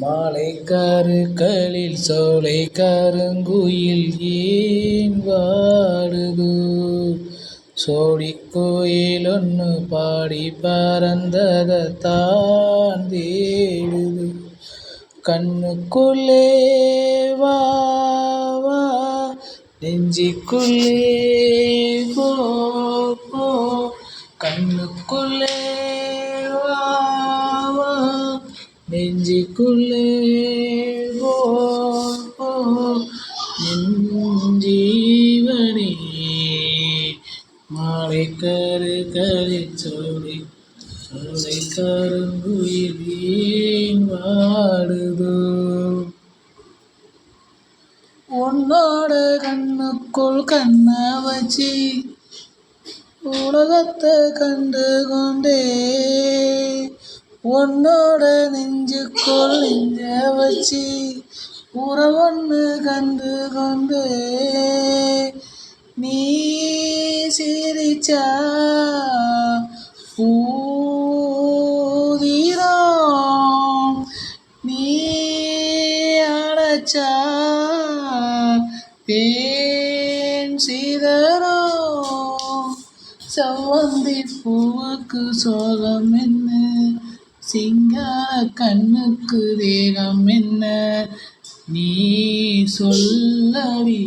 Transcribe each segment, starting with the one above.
மாலைக்கருக்களில் சோலை கருங்குயில் ஏன் வாடுது? சோடிக்குயில் ஒன்று பாடி பறந்ததான் தேடுது. கண்ணுக்குள்ளே வா வா, நெஞ்சுக்குள்ளே போ போ. கண்ணுக்குள்ளே வா வா, நெஞ்சுக்குள்ளே போ போ. என் ஜீவனே மாலைக்கருக்களில் சோலை சோலை கருங்குயில் ஏன் வாடுதோ? உன்னோட கண்ணுக்குள் கண்ண வச்சு உலகத்தை கண்டு கொண்டே, உன்னோட நெஞ்சுக்குள் நெஞ்ச வச்சு உறவொன்று கண்டு கொண்டே. நீ சிரிச்சா பூதிரம், நீ அடைச்சா தேன் சிதறும். செவ்வந்தி பூவுக்கு சோகம் என்ன, சிங்கார கண்ணுக்கு தேகம் என்ன, நீ சொல்லடி.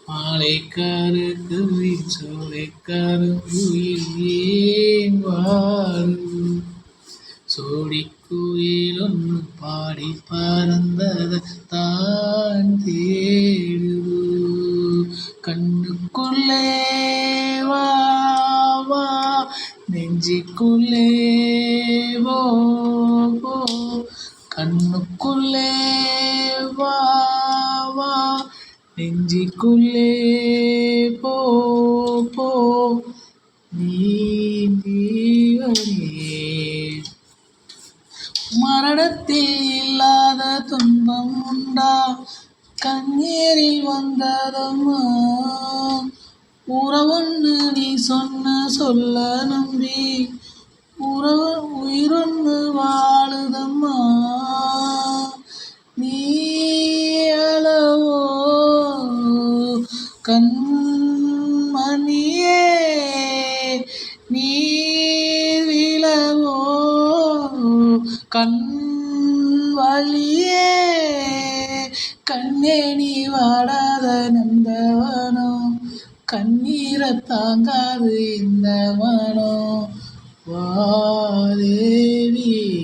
மாலைக்கருக்களில் சோலை கருங்குயில் ஏன் வாடுது? சோடிக்குயில் ஒன்று பாடி பறந்ததான் தேடுது. கண்ணுக்குள்ளே வா வா, நெஞ்சுக்குள்ளே போ போ. கண்ணுக்குள்ளே வா வா, நெஞ்சுக்குள்ளே போ போ. நீ ஜீவனே மரணத்தில் இல்லாத துன்பம் உண்டா? கண்ணீரில் வந்ததம்மா உறவொன்று நீ சொன்ன சொல்ல நம்பி உயிரொன்று வாழுதம்மா. நீ அளவோ கண்மணியே, நீ விளவோ கண் வழியே. கண்ணே நீ வாடாத நந்தவனோ, கண்ணீரை தாங்காது இந்த மனோ. வா தேவி